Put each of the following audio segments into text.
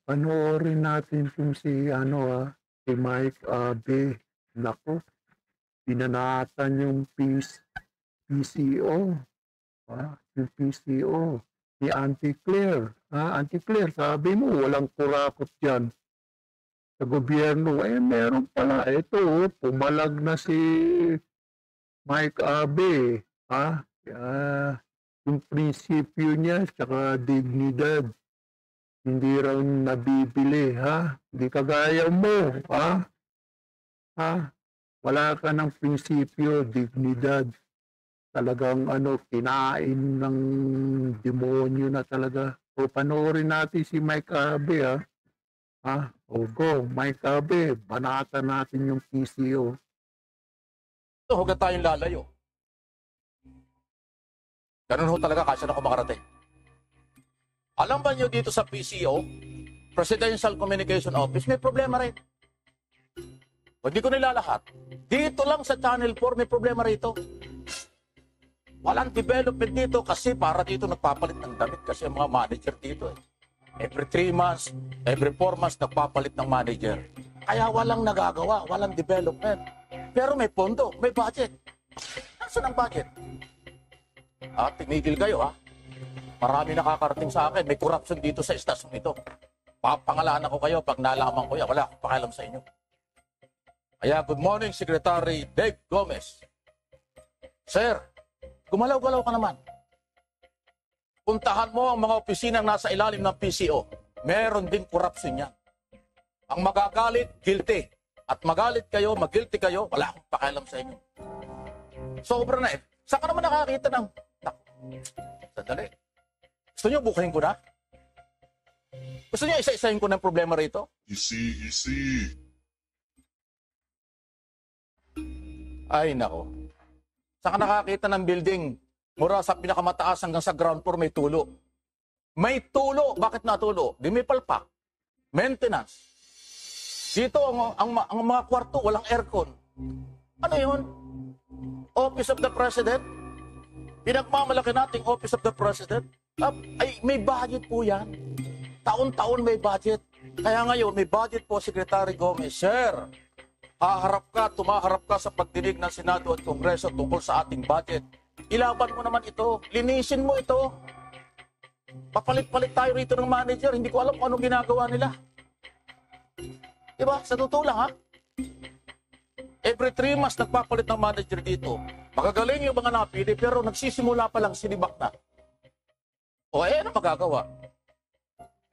Panoorin natin 'tong si ano, si Mike Abe. Naku, binanatan yung PCO, yung PCO, si Auntie Claire. Auntie Claire, sabi mo walang kurakot diyan sa gobyerno, eh meron pala. Ito, pumalag na si Mike Abe, yung prinsipyo niya tsaka dignidad. Hindi raw nabibili, Hindi kagaya mo, ha? Wala ka ng prinsipyo, dignidad. Talagang ano, kinain ng demonyo na talaga. O panoorin natin si Mike Abe, O go, Mike Abe, banatan natin yung PCO. Huwag na tayong lalayo. Ganun ho talaga kasi na ako makarating. Alam ba nyo dito sa PCO, Presidential Communication Office, may problema rin. Hindi ko nilalahat. Dito lang sa Channel 4 may problema rito. Walang development dito kasi para dito nagpapalit ng damit kasi ang mga manager dito Every 3 months, every 4 months nagpapalit ng manager. Kaya walang nagagawa, walang development. Pero may pondo, may budget. Nasaan ang budget? Tinigil kayo Marami nakakarating sa akin. May corruption dito sa estasyon ito. Papangalanan ko kayo pag nalaman ko yan. Wala akong pakialam sa inyo. Kaya good morning, Secretary Dave Gomez. Sir, gumalaw-galaw ka naman. Puntahan mo ang mga opisinang nasa ilalim ng PCO. Meron din corruption yan. Ang magagalit, guilty. At magalit kayo, mag-guilty kayo, wala akong pakialam sa inyo. Sobra na Saan ka naman nakakita ng... Sandali. Gusto nyo bukahin ko na? Gusto nyo isa-isahin ko ng problema rito? Easy. Ay, nako. Saan ka nakakita ng building mura sa pinakamataas hanggang sa ground floor may tulo? May tulo. Bakit natulo? Di may palpak. Maintenance. Dito, ang mga kwarto, walang aircon. Ano yun? Office of the President? Pinagmamalaki nating Office of the President? Ay, may budget po yan. Taon-taon may budget. Kaya ngayon, may budget po, Secretary Gomez. Sir, tumaharap ka sa pagdinig ng Senado at Kongreso tungkol sa ating budget. Ilaban mo naman ito. Linisin mo ito. Papalit-palit tayo rito ng manager. Hindi ko alam kung anong ginagawa nila. Diba? Sa totoo lang, Every 3 months nagpapalit ng manager dito. Magagaling yung mga napili, pero nagsisimula pa lang sinibak na. Ano magagawa?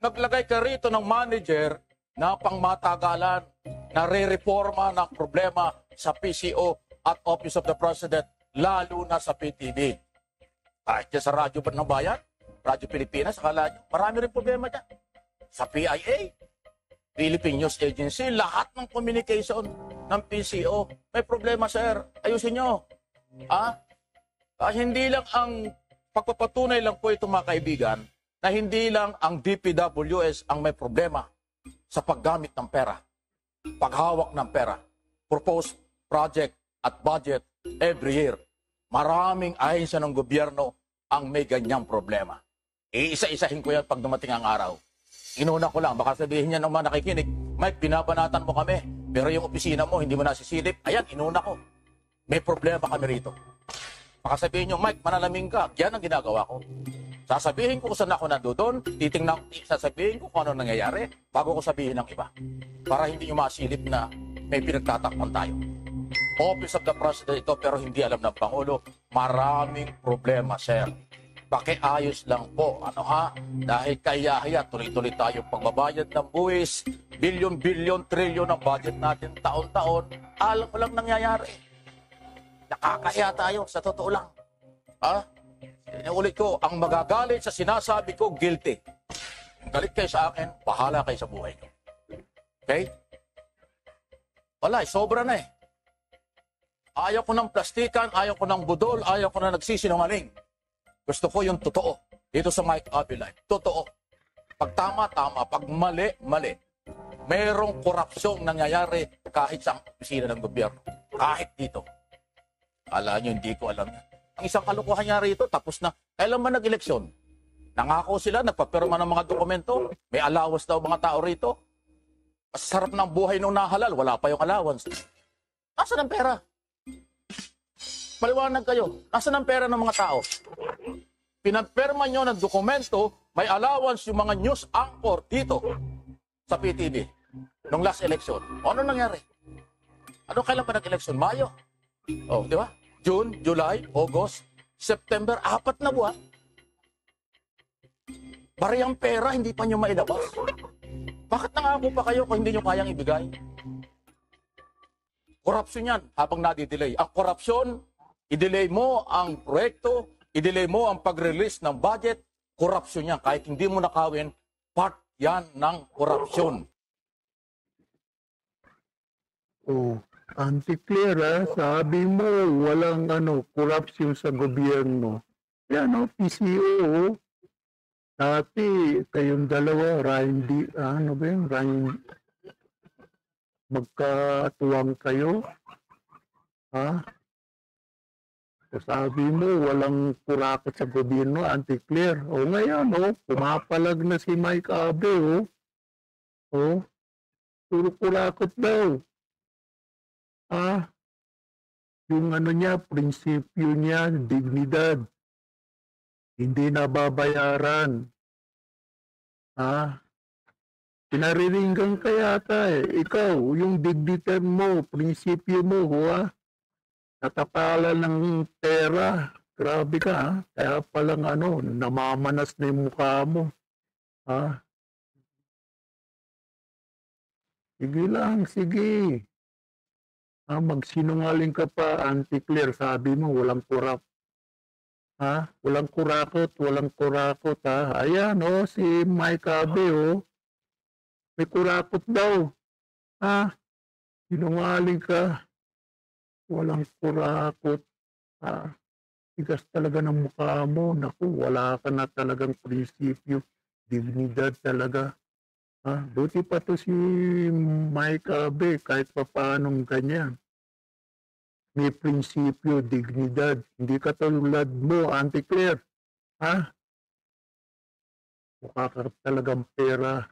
Naglagay ka rito ng manager na pangmatagalan, na re-reforma ng problema sa PCO at Office of the President, lalo na sa PTV. Kahit dyan sa Radyo ng Bayan, Radyo Pilipinas, akala nyo, marami rin problema dyan. Sa PIA, Philippine News Agency, lahat ng communication ng PCO, may problema, sir. Ayusin nyo. Hindi lang ang pagpapatunay lang po ito, mga kaibigan, na hindi lang ang DPWS ang may problema sa paggamit ng pera, paghawak ng pera, proposed project at budget every year. Maraming ahensya ng gobyerno ang may ganyang problema. Iisa-isahin ko yan pag dumating ang araw. Inuna ko lang, baka sabihin niya naman nakikinig, Mike, binabanatan mo kami, pero yung opisina mo, hindi mo nasisilip. Ayan, inuna ko. May problema kami rito. Baka sabihin niyo, Mike, manalaming ka. Yan ang ginagawa ko. Sasabihin ko kung saan ako nandoon, sasabihin ko kung ano nangyayari, bago ko sabihin ng iba. Para hindi niyo masilip na may pinagtatakpan tayo. Office of the President ito, pero hindi alam ng Pangulo. Maraming problema, sir. Pakiayos lang po, dahil kaya tuloy-tuloy tayo pagbabayad ng buwis, bilyon-bilyon, trilyon ang budget natin taon-taon, alam mo lang nangyayari. Nakakaya tayo, sa totoo lang. Inuulit ko, ang magagalit sa sinasabi ko, guilty. Kung galit kayo sa akin, bahala kayo sa buhay nyo. Okay? Wala, sobra na Ayaw ko ng plastikan, ayaw ko ng budol, ayaw ko na nagsisinungaling. Gusto ko yung totoo. Dito sa Mike Abe Live. Totoo. Pag tama, tama. Pag mali, mali. Merong korupsyong nangyayari kahit sa opisina ng gobyerno. Kahit dito. Alam nyo, hindi ko alam yan. Ang isang kalukuhan niya rito, tapos na. Kailan man nag-eleksyon? Nangako sila, nagpapirma ng mga dokumento, may allowance daw mga tao rito. Masarap ng buhay nung nahalal, wala pa yung allowance. Nasaan ang pera? Maliwanag kayo, nasaan ang pera ng mga tao? Pinapirma nyo ng dokumento, may allowance yung mga news anchor dito sa PTV nung last election. O ano nangyari? Ano kailan pa nag-election? Mayo. Oh, di ba? June, July, August, September, 4 na buwan. Bariyang pera, hindi pa nyo mailabas. Bakit nangako pa kayo kung hindi nyo kayang ibigay? Korupsyon yan habang nadidelay. Ang korupsyon, i-delay mo ang proyekto, i-delay mo ang pag-release ng budget, korupsyon yan. Kahit hindi mo nakawin, part yan ng korupsyon. Oh, anti-clear sabi mo walang corruption sa gobyerno. Yan PCO. Dati kayong dalawa, Ryan, magkatuwang kayo. Ha? So, sabi mo walang kurakot sa gobyerno, anti-clear. O ngayon, pumapalag na si Mike Abe, puro kurakot daw. Yung niya, prinsipyo niya, dignidad, hindi nababayaran. Pinariringgan ka yata Ikaw, yung dignidad mo, prinsipyo mo, natapalan ng pera. Grabe ka, Kaya palang namamanas na yung mukha mo. Sige lang, sige. Magsinungaling ka pa, anti-clear. Sabi mo, walang kurap. Walang kurakot, Ayan, si Mike Abe, may kurakot daw. Sinungaling ka. Walang kurakot. Tigas talaga ng mukha mo. Naku, wala ka na talagang prinsipyo. Dignidad talaga. Buti pa to si Mike Abe, kahit pa paanong ganyan. May prinsipyo, dignidad. Hindi ka tulad mo, anti-clear. Mukha ka talagang pera.